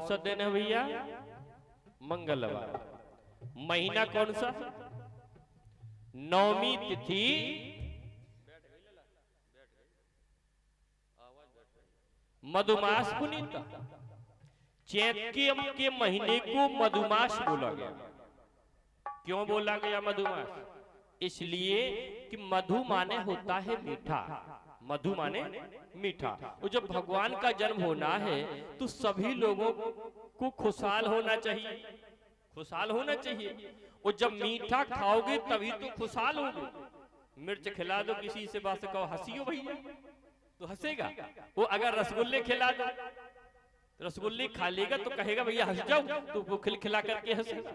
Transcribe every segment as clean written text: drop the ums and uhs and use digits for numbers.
सा दिन है भैया? मंगलवार। महीना कौन सा? नौमी तिथि मधुमास पुनीता। चैत के महीने को मधुमास बोला गया। क्यों बोला गया मधुमास? इसलिए कि मधु माने होता है मीठा। मधु माने मीठा। और जब भगवान का जन्म होना है तो सभी लोगों को खुशहाल होना चाहिए, खुशहाल होना चाहिए। और जब मीठा खाओगे तभी तो खुशहाल होगे। मिर्च खिला दो किसी से, बात कहो हंसियो भैया तो हंसेगा। वो अगर रसगुल्ले खिला दो तो रसगुल्ले खा लेगा तो कहेगा भैया हंस जाओ, तो वो खिला करके हंसेगा।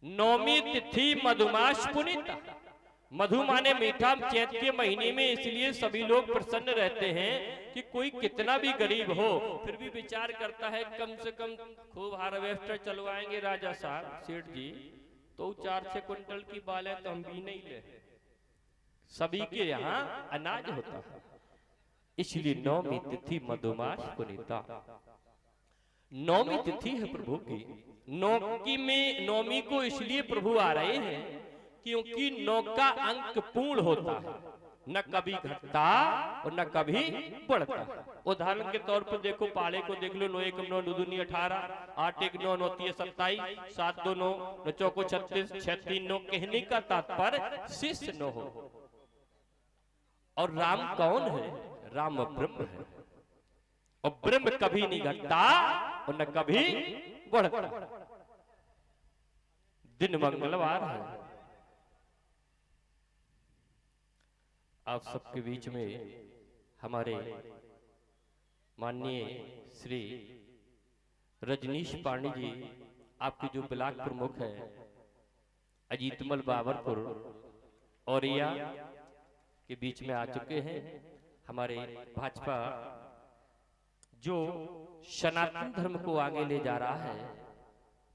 नौमी तिथि मधुमास पुनीता। मधु माने मीठा। चैत के महीने में इसलिए सभी लोग प्रसन्न रहते हैं कि कोई कितना भी गरीब हो फिर भी विचार करता है कम से कम खूब हार्वेस्टर चलवाएंगे राजा साहब सेठ जी, तो 4-6 क्विंटल की बाल है तो हम भी नहीं ले। सभी के यहाँ अनाज होता है। इसलिए नौमी तिथि मधुमास पुनीता। नौमी तिथि है प्रभु की। नौमी को इसलिए प्रभु आ रहे हैं क्योंकि 9 का अंक पूर्ण होता है, न कभी घटता और न कभी बढ़ता। उदाहरण के तौर पर देखो, पाले को देख लो, 9 1 9 2 2 18, 8 1 9 9 3 27, 7 2 9 9 4 36, 6 3 9। कहने का तात्पर्य शिष्य 9 हो। और राम कौन है? राम ब्रह्म है। और ब्रह्म कभी नहीं घटता और न कभी बढ़ता। दिन मंगलवार है। आप सबके बीच में हमारे माननीय श्री रजनीश पांडे जी, आपके जो ब्लॉक प्रमुख है अजीतमल बाबरपुर औरिया के बीच में आ चुके हैं। हमारे भाजपा जो सनातन धर्म को आगे ले जा रहा है।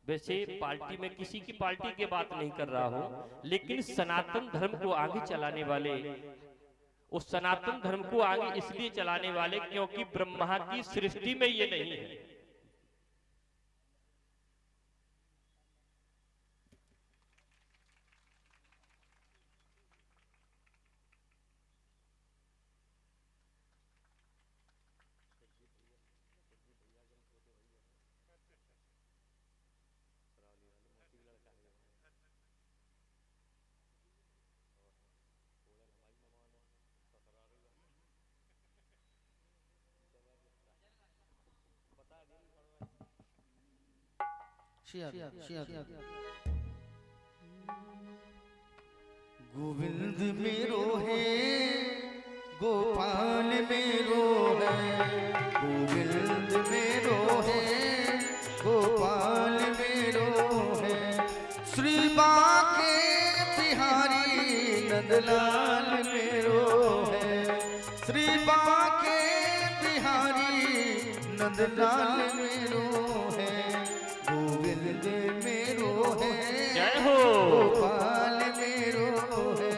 वैसे पार्टी में किसी की पार्टी की बात नहीं कर रहा हूं, लेकिन सनातन धर्म को आगे चलाने वाले, उस सनातन धर्म को आगे इसलिए चलाने वाले क्योंकि ब्रह्मा की सृष्टि में ये नहीं है। गोविंद मेरो है, गोपाल मेरो है। गोविंद मेरो है, गोपाल मेरो है। श्री बांके बिहारी नंदलाल मेरो है। श्री बांके बिहारी नंदलाल मेरो है। गोविंद मेरो है, जय हो। गोपाल मेरो है।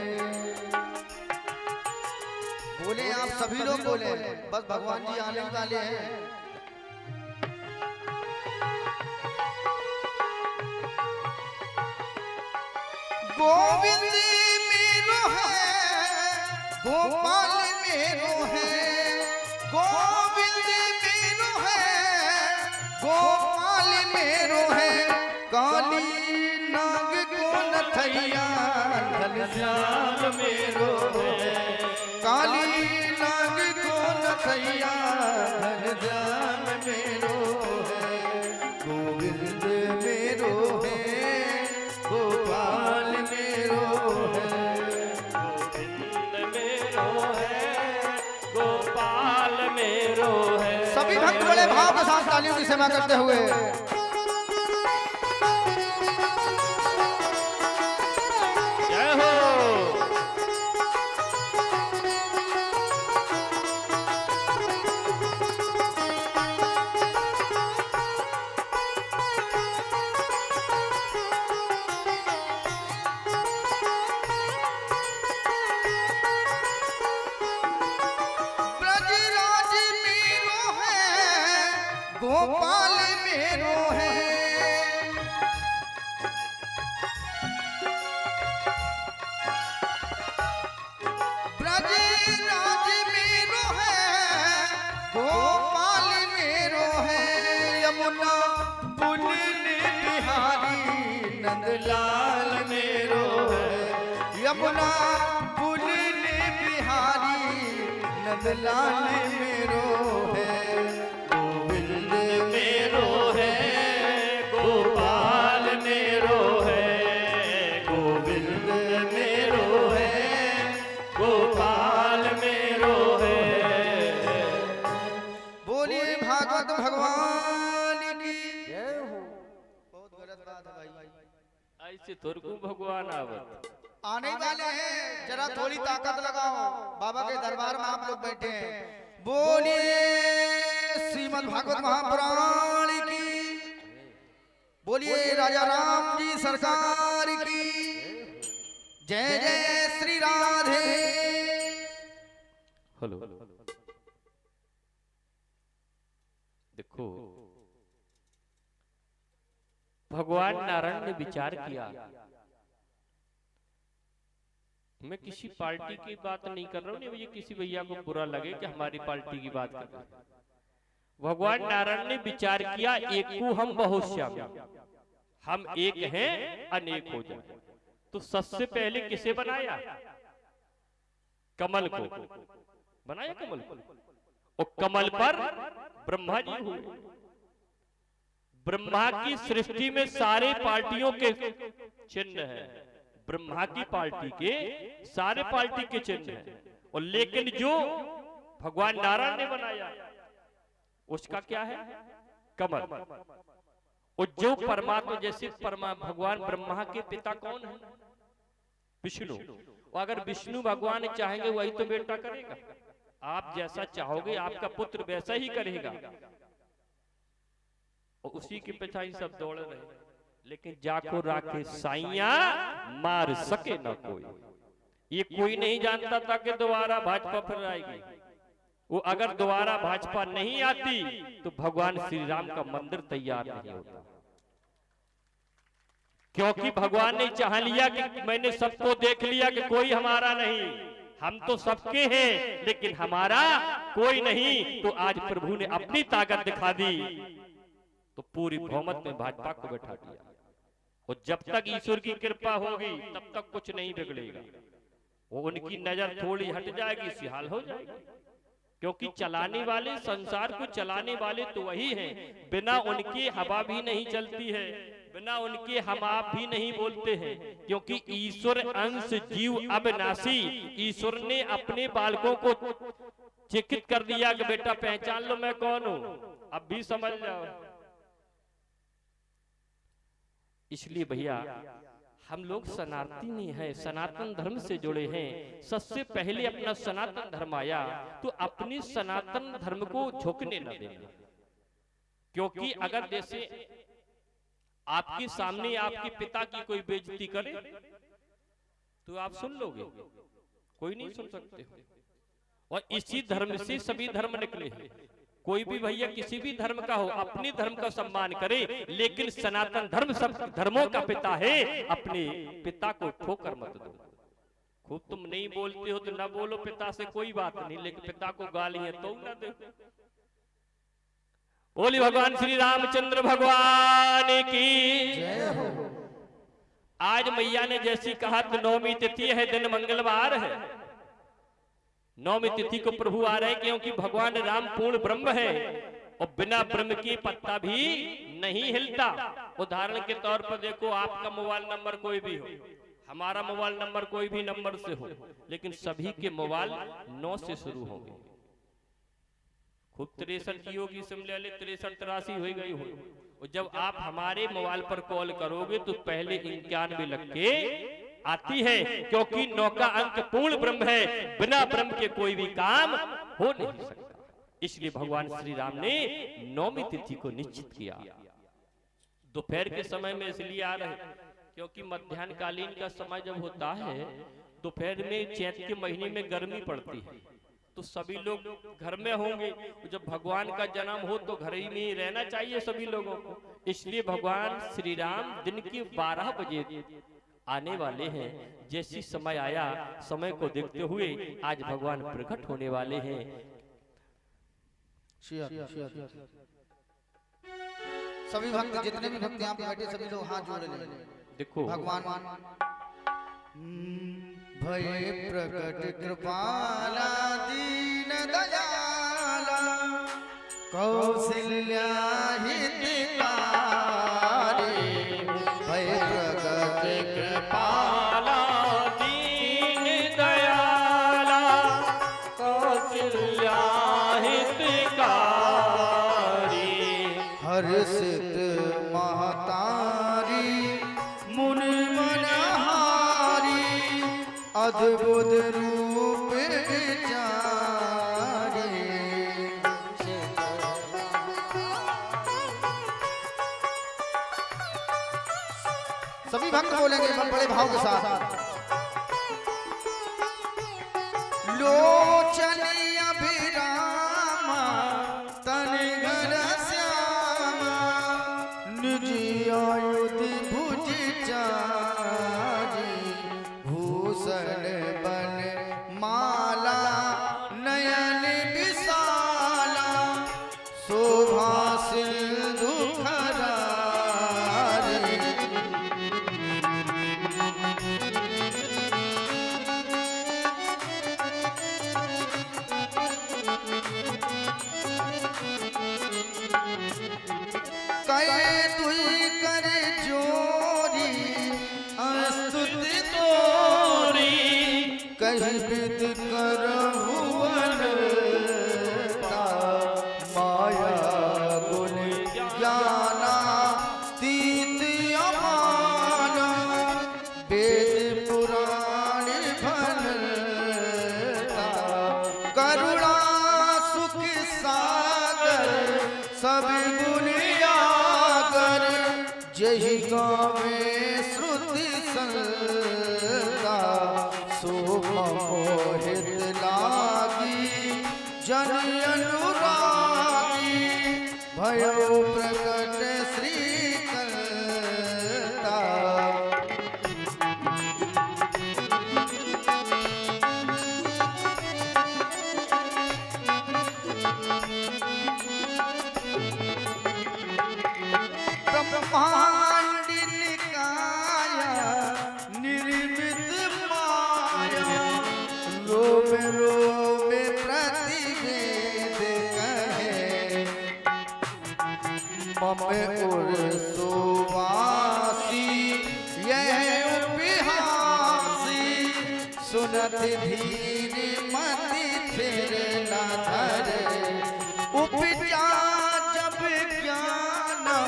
बोले आप सभी लोग बोले, बस भगवान जी आने वाले हैं। गोविंद मेरो है, गोपाल मेरो है। गोविंद मेरो है, गोपाल मेरो है। काली नाग को नथैया घनश्याम मेरो है। काली नाग को नथैया घनश्याम मेरो है। गोविंद मेरो है, गोपाल मेरो है। गोविंद मेरो है, गोपाल मेरो है। सभी भक्त बड़े भाव के साथ तालियों की सेवा करते हुए जय हो। ब्रजराज मेरो है, गोपाल नंदलाल मेरो है, यमुना पुलिन बिहारी नंदलाल मेरो है, गोविंद मेरो है, गोपाल मेरो है, गोविंद मेरो है, गोपाल मेरो है। बोलिए भागवत भगवान की जय हो। बहुत गलत बात है भाई, ऐसे तुरकू भगवान आवत आने वाले हैं, जरा थोड़ी ताकत लगाओ। बाबा के दरबार में आप लोग बैठे हैं। बोलिए श्रीमद् भागवत महापुराण की, बोलिए राजा राम जी सरकार की जय जय श्री राधे। हेलो, देखो भगवान नारायण ने विचार किया। मैं किसी पार्टी की बात नहीं कर रहा हूं, नहीं मुझे किसी भैया को बुरा लगे कि हमारी पार्टी की बात कर रहे हैं। भगवान नारायण ने विचार किया, एक को हम बहुश्यामी, हम एक हैं अनेक हो जाए। तो सबसे पहले किसे बनाया? कमल को बनाया, कमल को। और कमल पर ब्रह्मा जी हुए। ब्रह्मा की सृष्टि में सारे पार्टियों के चिन्ह हैं, ब्रह्मा की पार्टी के सारे पार्टी के चिन्ह हैं। और लेकिन जो भगवान नारायण ने बनाया उसका क्या है? कमल। और जो परमात्मा, जैसे भगवान ब्रह्मा के पिता कौन है? विष्णु। और अगर विष्णु भगवान चाहेंगे वही तो बेटा करेगा। आप जैसा चाहोगे आपका पुत्र वैसा ही करेगा। और उसी के पिता ही सब दौड़ रहे, लेकिन जाको राखे साइया मार सके ना कोई। ये कोई नहीं जानता था कि दोबारा भाजपा फिर आएगी। वो अगर दोबारा भाजपा नहीं आती तो भगवान श्री राम का मंदिर तैयार नहीं होता। क्योंकि भगवान ने चाह लिया कि मैंने सबको देख लिया कि कोई हमारा नहीं, हम तो सबके हैं लेकिन हमारा कोई नहीं। तो आज प्रभु ने अपनी ताकत दिखा दी, तो पूरी बहुमत में भाजपा को बैठा दिया। और जब तक ईश्वर की कृपा होगी तब तक कुछ नहीं बिगड़ेगा। वो उनकी नजर थोड़ी हट जाएगी, इसी हाल हो जाएगी। क्योंकि चलाने वाले, संसार को चलाने वाले तो वही हैं। बिना उनके हवा भी नहीं चलती है, बिना उनके हम आप भी नहीं बोलते हैं। क्योंकि ईश्वर अंश जीव अविनाशी। ईश्वर ने अपने बालकों को चिकित कर दिया कि बेटा पहचान लो मैं कौन हूं, अब भी समझ जाओ। इसलिए भैया हम लोग सनातनी हैं, सनातन धर्म से जुड़े हैं। सबसे पहले अपना सनातन धर्म आया तो अपनी सनातन धर्म को झुकने न देना। क्योंकि अगर जैसे आपके सामने आपके पिता की कोई बेइज्जती करे तो आप सुन लोगे? कोई नहीं सुन सकते। और इसी धर्म से सभी धर्म निकले हैं। कोई भी भैया किसी भी धर्म का हो, अपने धर्म का सम्मान करे, लेकिन सनातन धर्म सब धर्मों का पिता है। अपने पिता को ठोकर मत दो। खूब तुम नहीं बोलते हो तो ना बोलो, पिता से कोई बात नहीं, लेकिन पिता को गाली है तो ना दो। बोली भगवान श्री रामचंद्र भगवान की जय हो। आज मैया ने जैसी कहा तो 9वीं तिथि है, दिन मंगलवार है। 9वीं तिथि को प्रभु आ रहे क्योंकि भगवान राम पूर्ण ब्रह्म है और बिना ब्रह्म के पत्ता भी नहीं हिलता। उदाहरण के तौर पर देखो, आपका मोबाइल नंबर कोई भी हो, हमारा मोबाइल नंबर कोई भी नंबर से हो, लेकिन सभी के मोबाइल 9 से शुरू होंगे। खूब 63 की होगी, सिम ले ले 63 83 हो गई हो। और जब आप हमारे मोबाइल पर कॉल करोगे तो पहले 91 लग के आती है, क्योंकि 9 का अंक पूर्ण ब्रह्म है। बिना ब्रह्म के कोई भी काम हो नहीं सकता। इसलिए भगवान श्री राम ने 9वीं तिथि को निश्चित किया। दोपहर के समय में इसलिए आ रहे क्योंकि मध्याह्न कालीन का समय जब होता है, दोपहर में चैत के महीने में गर्मी पड़ती है, तो सभी लोग घर में होंगे। जब भगवान का जन्म हो तो घर ही में रहना चाहिए सभी लोगों को। इसलिए भगवान श्री राम दिन के 12 बजे आने वाले हैं। जैसी समय आया, समय को देखते हुए आज भगवान प्रकट होने वाले हैं। सभी भक्त, जितने भी भक्त यहाँ पे बैठे, सभी लोग हाथ जोड़ लें। देखो भगवान भय प्रकट कृपाला दीन दयाला कौशल्या हितकारी भय प्रकट कृपाला दीन दयाला कौशल्या हितकारी हर्षित महतारी मुनि मनहारी अद्भुत रूप चारी सभी भक्त बोलेंगे बड़े भाव के साथ लोचन अभिरामा तन घर श्यामा निज आयुधि भुज चारी भूषण बन माला नयन विशाला शोभा सिंधु खरारी कहे तुई कर जोरी अस्तुति तोरी कहीं विद कर भुवन माया गुण ज्ञाना तीत अमाना वेद पुराण भनता करुणा सुख सागर सब गुण आगर जही गावे श्रुति संता शोभा मोहित लागी जन अनुरागी भयो प्रकट श्री करता ब्रह्मांड निकाया निर्मित माया रोम रोम प्रतिवेद कहे मम उर सुवासी यह उपहासी सुनत धीर मति थिर न धरे उपजा जब ज्ञाना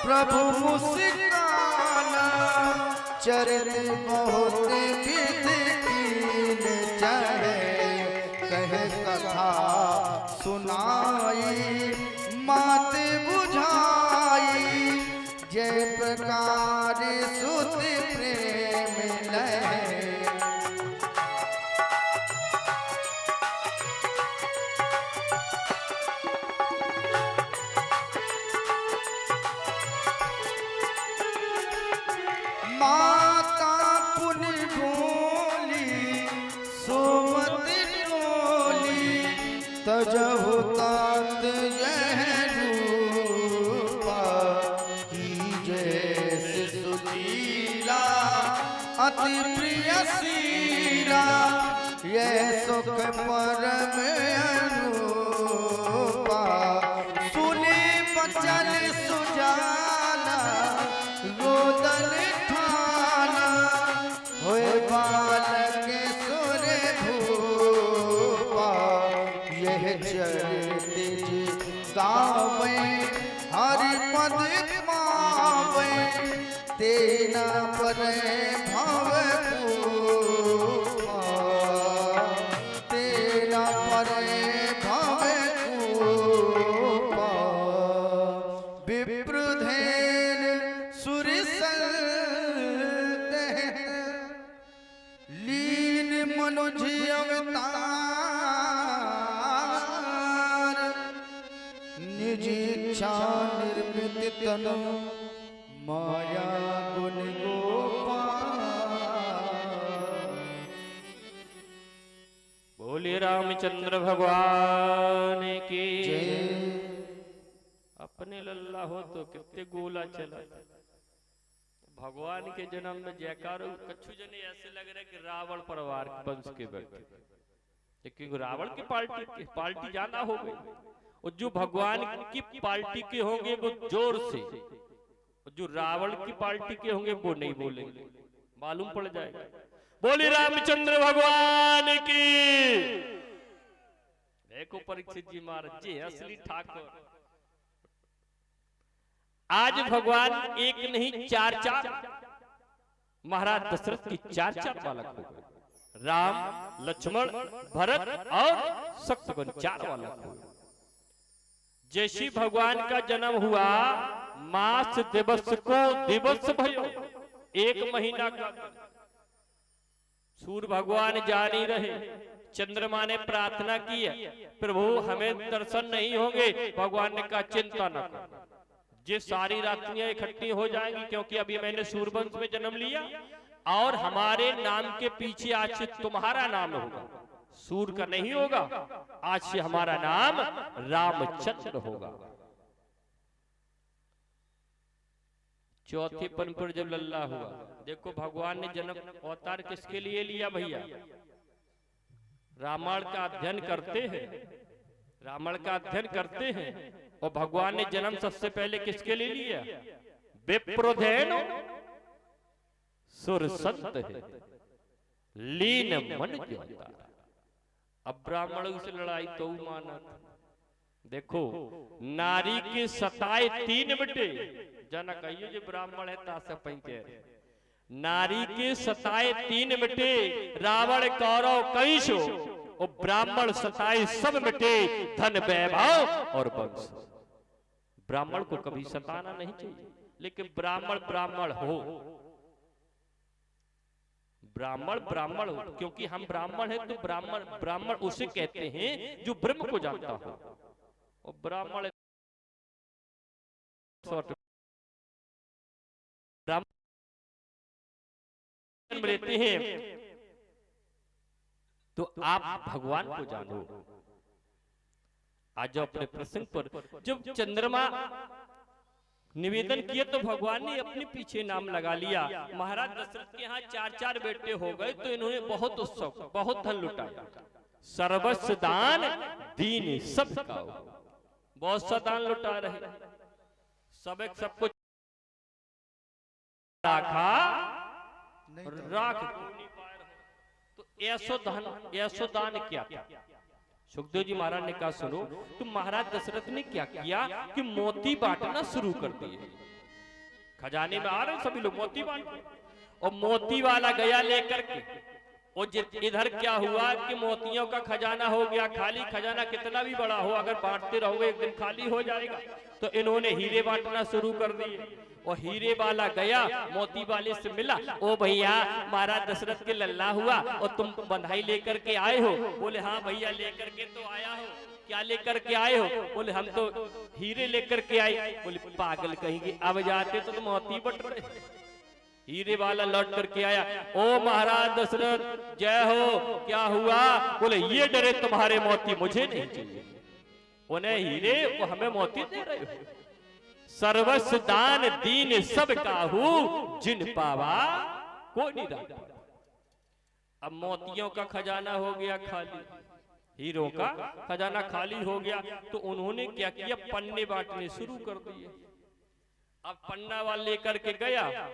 प्रभु मुस्काना चरित बहुत विध कीन चढ़े कहे कथा सुनाई मात बुझाई जय प्रकार सुत प्रेम लहे माता पुन बोली सोमति टोली तजहु तात यह रूपा की जैसे सुशीला अति प्रिय सीला यह सुख परम अनुपा सुने बचन सुजाना रोदन ठाना होए बालक सुर भूपा यह चरित गावे हरि पद पावे तेना पर भव पूपा तेना पर भव पूपा विप्रधेन सुरसल लीन मनुज अवतार निज इच्छा निर्मित तन माया गुण गोपाल बोले रामचंद्र भगवान की जय। अपने लल्ला हो तो कितने गोला चला भगवान के जन्म में जयकार कछु जने ऐसे लग रहा है कि रावण परिवार वंश के बैठे, क्योंकि रावण की पार्टी ज्यादा हो गई, और जो भगवान की पार्टी के होंगे वो जोर से, और जो रावण की पार्टी के होंगे वो नहीं बोलेंगे, मालूम पड़ जाएगा। बोले रामचंद्र भगवान की। देखो परीक्षित जी महाराज जी असली ठाकुर। आज भगवान एक नहीं चार चार, महाराज दशरथ की चार चार बालक हो गए, राम लक्ष्मण भरत और शत्रुघ्न चार बालक हो गए। जैसी भगवान का जन्म हुआ मास दिवस को दिवस भयो, एक महीना का सूर्य भगवान जा नहीं रहे, चंद्रमा ने प्रार्थना की है प्रभु हमें दर्शन नहीं होंगे, भगवान ने कहा चिंता न करो, ये सारी रात्रियां इकट्ठी हो जाएंगी, क्योंकि अभी मैंने सूर्यवंश में जन्म लिया और हमारे नाम के पीछे आज से तुम्हारा नाम होगा, सूर्य का नहीं होगा, आज से हमारा नाम रामचंद्र होगा। चौथे पन पर जब लल्ला हुआ, देखो भगवान ने जन्म अवतार किसके लिए लिया भैया? रामायण का अध्ययन करते हैं, रामायण का अध्ययन करते हैं, और भगवान ने जन्म सबसे पहले किसके लिए लिया? विप्रोधेन सुर संत है लीन मन ज्ञाता। अब ब्राह्मणों से लड़ाई तो माना, देखो नारी के सताए तीन बेटे, जना कहियो जो ब्राह्मण है तासे पैके, नारी के सताए तीन बेटे, रावण कौरव कंसो, और ब्राह्मण सताए सब बेटे, धन वैभव और वंश। ब्राह्मण को कभी सताना नहीं चाहिए, लेकिन ब्राह्मण ब्राह्मण हो, ब्राह्मण ब्राह्मण हो, क्योंकि हम ब्राह्मण हैं तो ब्राह्मण ब्राह्मण उसे कहते हैं जो ब्रह्म को जानता हो, और ब्राह्मण लेते हैं तो आप भगवान को जानो। आज अपने प्रसंग पर जब चंद्रमा निवेदन किया तो भगवान ने अपने पीछे नाम लगा लिया। महाराज दशरथ के यहाँ चार चार बेटे हो गए तो इन्होंने बहुत उत्सव बहुत धन लुटाया, सर्वस्व दान दीन सब का, बहुत सा दान लुटा रहे, सब कुछ राखा राख, तो ऐसो दान क्या था? सुखदेव जी महाराज ने कहा सुनो, तो महाराज दशरथ ने क्या किया कि मोती बांटना शुरू कर दिए। खजाने में आ रहे सभी लोग मोती बांट, और मोती वाला गया लेकर के, और इधर क्या हुआ कि मोतियों का खजाना हो गया खाली। खजाना कितना भी बड़ा हो, अगर बांटते रहोगे एक दिन खाली हो जाएगा। तो इन्होंने हीरे बांटना शुरू कर दिए, और हीरे वाला गया मोती वाले से मिला, ओ भैया महाराज दशरथ के लल्ला हुआ और तुम बधाई लेकर के आए हो। बोले हाँ भैया लेकर के तो आया हो। क्या लेकर के आए हो? बोले हम तो हीरे लेकर के आए। बोले पागल कहेंगे, अब जाते तो तुम मोती बट रहे। हीरे वाला लौट करके आया, ओ महाराज दशरथ जय हो, क्या हुआ? बोले ये डरे तुम्हारे मोती मुझे नहीं चाहिए, उन्हें हीरे वो हमें मोती दे रहे हो। सर्वस्व दान दीन सब काहू, जिन पावा को निराला। अब मोतियों का खजाना हो गया खाली, हीरों का खजाना खाली हो गया, तो उन्होंने क्या किया, पन्ने बांटने शुरू कर दिए। अब पन्ना वाले लेकर के गया,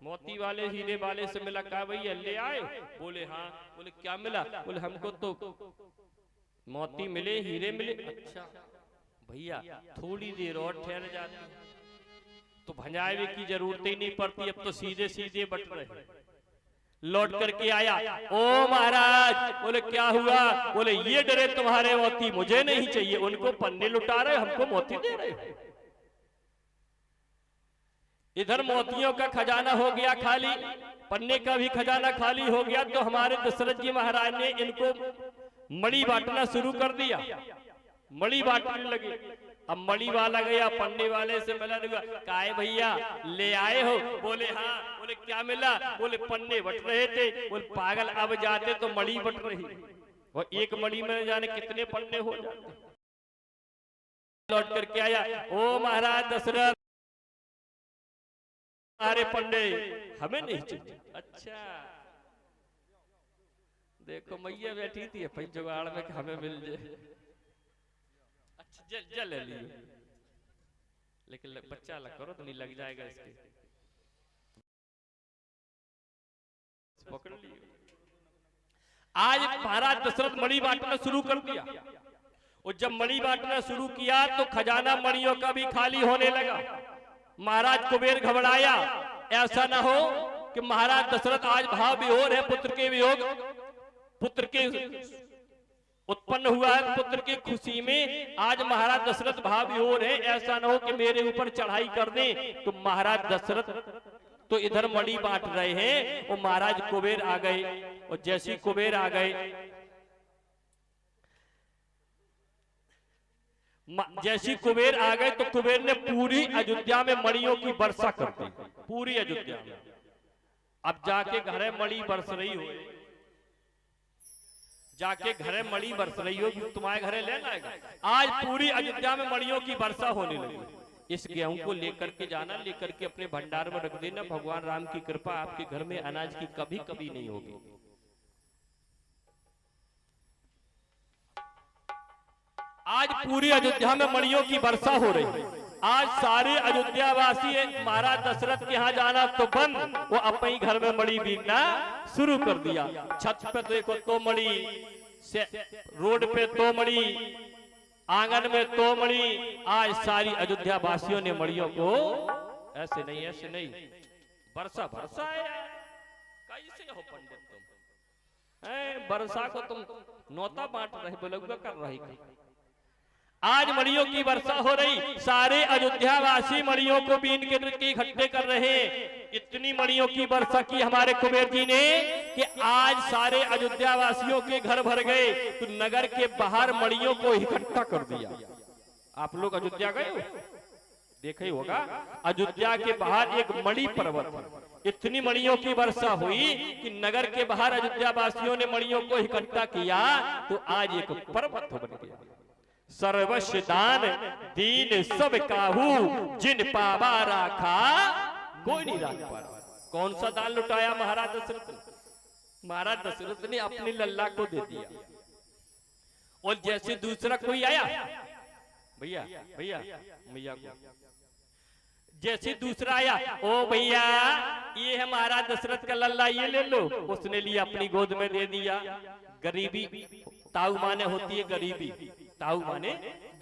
मोती वाले हीरे वाले से मिला, कहा भैया ले आए? बोले हाँ। बोले क्या मिला? बोले हमको तो मोती मिले हीरे मिले। अच्छा भैया थोड़ी देर और ठहर जाते तो भंजावे की जरूरत ही नहीं पड़ती, अब तो सीधे सीधे बट रहे। लौट करके आया, ओ महाराज। बोले क्या हुआ? बोले ये डरे तुम्हारे मोती मुझे नहीं चाहिए, उनको पन्ने लुटा रहे हमको मोती दे रहे। इधर मोतियों का खजाना हो गया खाली, पन्ने का भी खजाना खाली हो गया, तो हमारे दशरथ जी महाराज ने इनको मणि बांटना शुरू कर दिया। मणि बांटने लगे। अब मणि वाला गया, पन्ने वाले से मिला, काहे भैया ले आए हो? बोले हाँ। बोले क्या मिला? बोले पन्ने बट रहे थे। बोले पागल, अब जाते तो मणि बट रही, और एक मणि में जाने कितने पन्ने हो जाते। लौट करके आया, ओ महाराज दशरथ अरे पंडे हमें नहीं चाहिए। अच्छा देखो मैया बैठी थी अपन जुगाड़ में कि हमें मिल जाए। अच्छा जल ले लियो, लेकिन बच्चा लग करो तो नहीं लग जाएगा इसके। पकड़ लियो। आज महाराज दशरथ मणि बांटना शुरू कर दिया, और जब मणि बांटना शुरू किया तो खजाना मणियों का भी खाली होने लगा। महाराज कुबेर घबराया, ऐसा ना हो कि महाराज दशरथ आज भाव विहोर है, पुत्र के वियोग, पुत्र के उत्पन्न हुआ है, पुत्र की खुशी में आज महाराज दशरथ भाव विहोर है, ऐसा ना हो कि मेरे ऊपर चढ़ाई कर दें। तो महाराज दशरथ तो इधर मणि बांट रहे हैं, और महाराज कुबेर आ गए, और जैसे कुबेर आ गए, जैसी कुबेर आ गए तो कुबेर ने पूरी अयोध्या में मणियों की वर्षा कर दी, पूरी अयोध्या में। अब जाके घरे मणि बरस रही हो, जाके घरे मणि बरस रही हो, तुम्हारे घरे लेना आएगा। आज पूरी अयोध्या में मणियों की वर्षा होने लगी। इस गेहूं को लेकर के जाना, लेकर के अपने भंडार में रख देना। भगवान राम की कृपा आपके घर में अनाज की कभी कभी नहीं होगी। आज पूरी अयोध्या में मणियों की वर्षा हो रही है। आज सारे अयोध्या वासी महाराज दशरथ के यहाँ जाना तो बंद, वो अपने ही घर में मणि बीनना शुरू कर दिया। छत पे देखो तो मणि, रोड पे तो मणि, आंगन में तो मणि। आज सारी अयोध्या वासियों ने मणियों को ऐसे नहीं, ऐसे नहीं, वर्षा वर्षा है। कैसे हो पंडित तुम, वर्षा को तुम नौता बांट रहे, बलुआ कर रही। आज मणियों की वर्षा हो रही, सारे अयोध्या वासी मणियों को बीन के इकट्ठे कर रहे हैं। इतनी मणियों की वर्षा की हमारे कुबेर जी ने कि आज सारे अयोध्या वासियों के घर भर गए, तो नगर के बाहर मणियों को इकट्ठा कर दिया। आप लोग अयोध्या गए हो, देखा ही होगा, अयोध्या के बाहर एक मणि पर्वत है। इतनी मणियों की वर्षा हुई कि नगर के बाहर अयोध्या वासियों ने मणियों को इकट्ठा किया, तो आज एक पर्वत बन गया। सर्वस्व दान दीन सब काहू, जिन पावा राखा कोई नहीं राख पा। कौन सा दान लुटाया महाराज दशरथ? महाराज दशरथ ने अपनी लल्ला को दे दिया। और जैसे दूसरा कोई आया, भैया भैया भैया को, जैसे दूसरा आया, ओ भैया ये है महाराज दशरथ का लल्ला, ये ले लो, उसने लिया अपनी गोद में दे दिया। गरीबी ताऊ माने होती है, गरीबी ताऊ माने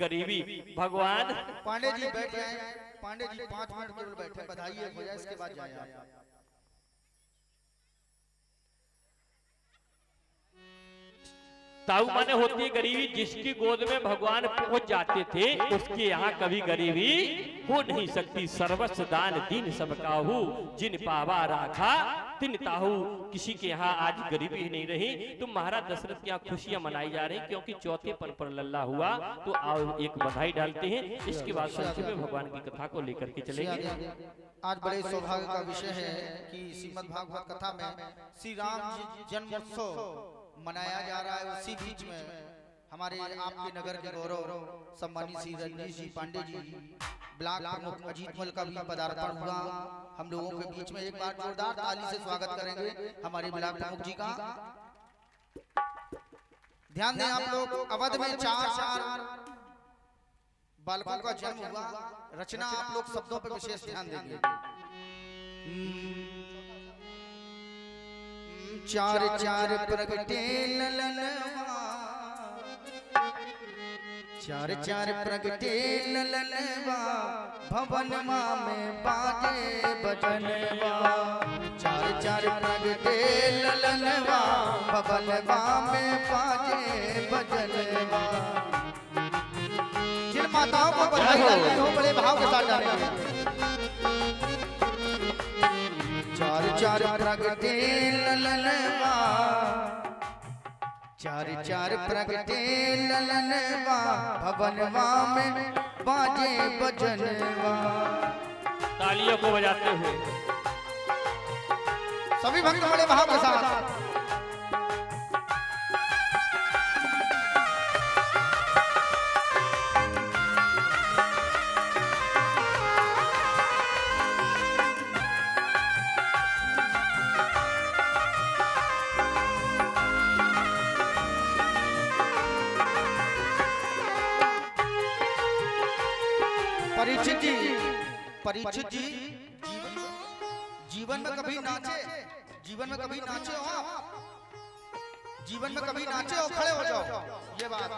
गरीबी। भगवान पांडे जी बैठ जाएं, पांडे जी 5 मिनट केवल बैठे, बधाई हो जाए, इसके बाद जाएं। ताऊ माने होती है गरीबी। जिसकी गोद में भगवान पहुंच जाते थे, उसके यहाँ कभी गरीबी हो नहीं सकती। सर्वस्व दान दीन सब काहू, जिन पावा राखा तिन ताहू। किसी के यहाँ आज गरीबी ही नहीं रही। तो महाराज दशरथ के यहाँ खुशियां मनाई जा रही, क्योंकि चौथे पर लल्ला हुआ। तो आओ एक बधाई डालते हैं, इसके बाद संक्षेप में भगवान की कथा को लेकर के चलेंगे। आज बड़े सौभाग्य का विषय है कि श्रीमद् भागवत कथा में श्री राम जन्मोत्सव मनाया जा रहा है। उसी बीच में हमारे आपके नगर के गौरव सम्मानित श्री रंजीत जी पांडे जी, ब्लॉक प्रमुख अजीत मल का भी पदार्पण हुआ हम लोगों के बीच में। एक बार जोरदार ताली से स्वागत करेंगे हमारे ब्लॉक प्रमुख जी का। ध्यान दें आप लोग, अवध में 4 बालकों का जन्म हुआ। रचना आप लोग शब्दों पर विशेष ध्यान देंगे। 4 प्रगटे ललनवा, 4 प्रगटे ललनवा, भवनमा में बाजे बजनवा। 4 प्रगटे ललनवा, भवनमा में बाजे बजनवा। जिन माताओं को बधाई डालनी हो, बड़े भाव के साथ डालेंगे। 4 प्रगटे ललनवा, 4 प्रगटे ललनवा, भवनवा में बाजे बजनवा। तालियों को बजाते हुए सभी भक्त बड़े भाव के साथ। परीक्षित जी जीवन में कभी नाचे, जीवन में कभी नाचे हो आप, जीवन में कभी नाचे हो, खड़े हो जाओ, ये बात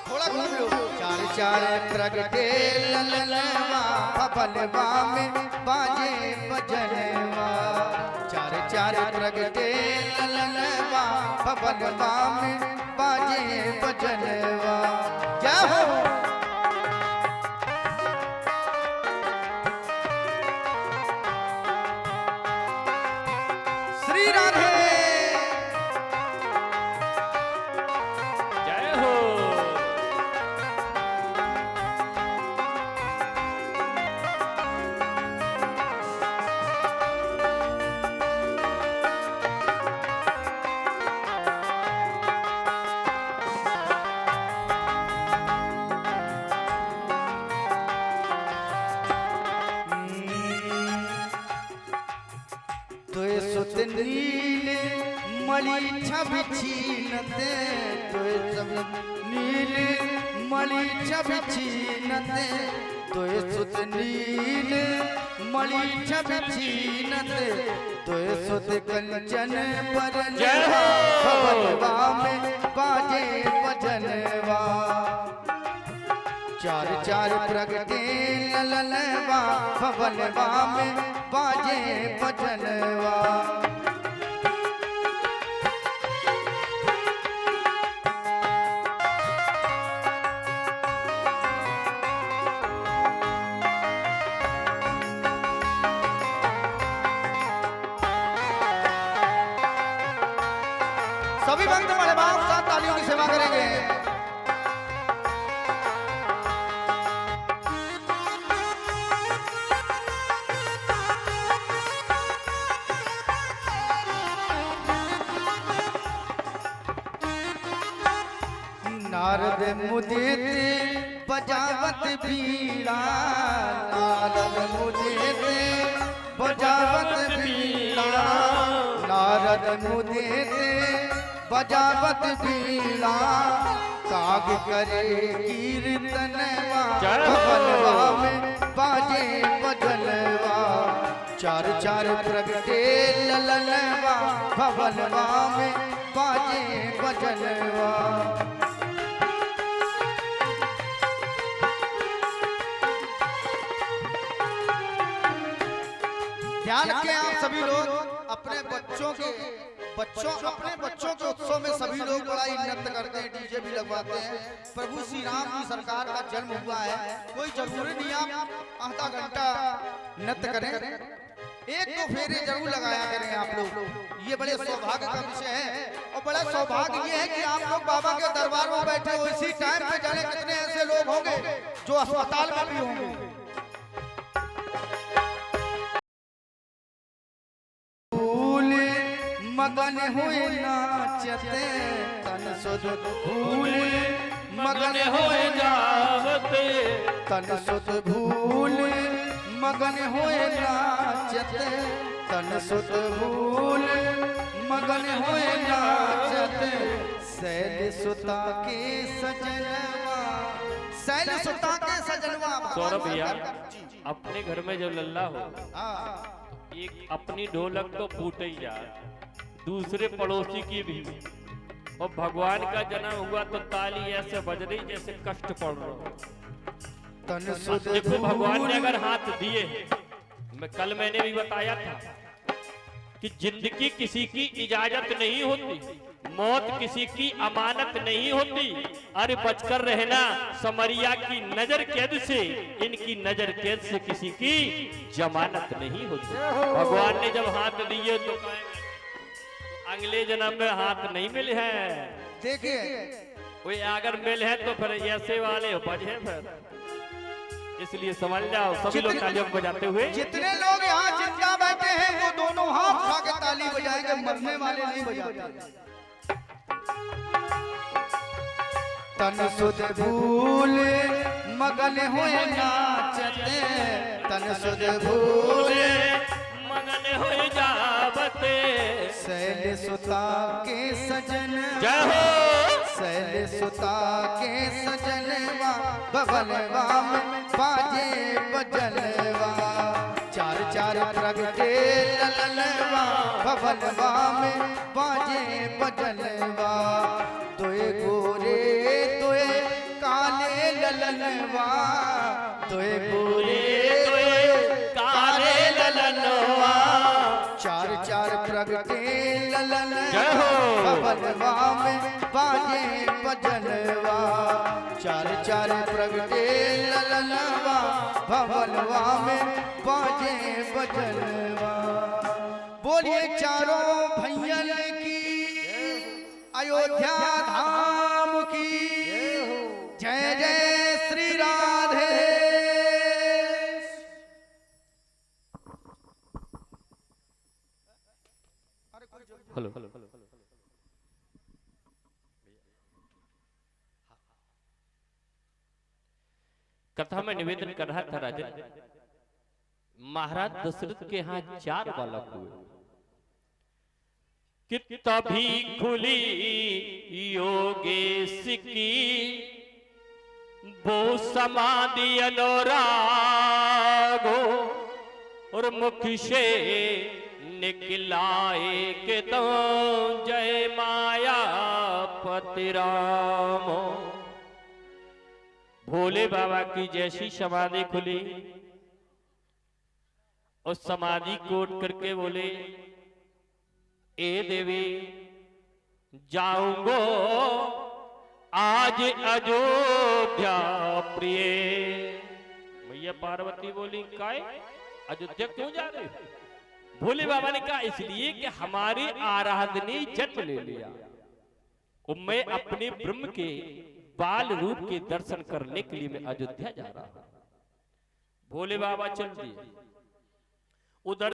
थोड़ा घूम लो। चार चार प्रगटे ललनवा फबलवा में बाजे बजनवा, चार चार प्रगटे ललनवा फबलवा में बाजे बजनवा। क्या हो श्री राधे जय हो। तोय सुत नील मणि छवि छीनते, तोय सब नील मणि छवि छीनते, तोय सुत नील मणि छवि छीनते, तोय सुत कंचन बरन भवनवा में बाजे बजनवा। चार चार प्रगटे ललनवा भवनवा में बाजे बजनवा। सभी भक्त बड़े भाव साथ तालियों की सेवा करेंगे। नारद मुदित बजावत बीड़ा, नारद मुदित बजावत बीड़ा, नारद मुदित बजावत बीड़ा, काग करे कीर्तनवा भवनवा में बाजे बजनवा। चार चार प्रगटे ललनवा भवनवा में बाजे बजनवा। ध्यान रखें आप सभी लोग, अपने बच्चों के उत्सव में सभी लोग बड़ा ही नृत्य करते हैं, डीजे भी लगवाते हैं। प्रभु श्री राम की सरकार का जन्म हुआ है, कोई जरूरी नहीं आप आधा घंटा नृत्य करें, एक दो फेरे जरूर लगाया करें आप लोग। ये बड़े सौभाग्य का विषय है और बड़ा सौभाग्य ये है कि आप लोग बाबा के दरबार में बैठे हो। इसी टाइम पे जाने कितने ऐसे लोग होंगे जो अस्पताल में भी होंगे। मगन हुए नाचते तन सुध भूल, मगन हुए जावते तन सुध भूल, मगन हुए नाचते तन सुध भूल, मगन हुए नाचते। शैल सुता के सजनवा, शैल सुता के सजनवा। सौरभ भैया, अपने घर में जब लल्ला हो, एक अपनी ढोलक तो फूटे ही यार, दूसरे पड़ोसी की भी। और भगवान का जन्म हुआ तो ताली ऐसे बज रही जैसे कष्ट पड़ रहा। देखो भगवान ने अगर हाथ दिए, मैंने भी बताया था कि जिंदगी किसी की इजाजत नहीं होती, मौत किसी की अमानत नहीं होती। अरे बचकर रहना समरिया की नजर कैद से, इनकी नजर कैद से किसी की जमानत नहीं होती। भगवान ने जब हाथ दिए तो अगले जन्म में हाथ नहीं मिले हैं। देखिए कोई अगर मिल है तो फिर ऐसे वाले बजे फिर, इसलिए समझ जाओ सभी लोग तालियां बजाते हुए। जितने लोग यहाँ जिंदा बैठे हैं वो दोनों हाथ उठा के ताली बजाएंगे, मरने वाले नहीं बजाते। तन सुध भूल मगन हुए नाचते, तन सुध भूल मगन हुए जावते। शैल सुता के सजन, जय हो। शैल सुता के सजनवा भवनवा में बाजे बजनवा चार चार प्रगटे ललनवा भवनवा में बाजे बजनवा तोए गोरे तोए काले ललनवा तोए गोरे काले ललनवा चार चार प्रगटे ललनवा भवनवा में बाजे बजनवा चार चार प्रगटे ललनवा भवनवा में बाजे बजनवा। बोलिए चारों भैयन की अयोध्या धाम की जय जय श्री राधे। हेलो कथा में निवेदन कर रहा था राजन, महाराज दशरथ के यहाँ 4 बालक हुए कि तभी खुली योगेश की वो समाधि अनुरागो और मुख से निकला एक तो जय माया पति रामो। भोले बाबा की जैसी समाधि खुली उस समाधि को उठ करके बोले, ए देवी जाऊंगो आज अयोध्या प्रिय। मैया पार्वती बोली काय अयोध्या क्यों जा रहे हो? भोले बाबा ने कहा इसलिए कि हमारी आराधनी जन्म ले लिया और मैं अपने ब्रह्म के बाल रूप के दर्शन करने के लिए मैं अयोध्या जा रहा हूं। भोले बाबा चल दिए उधर।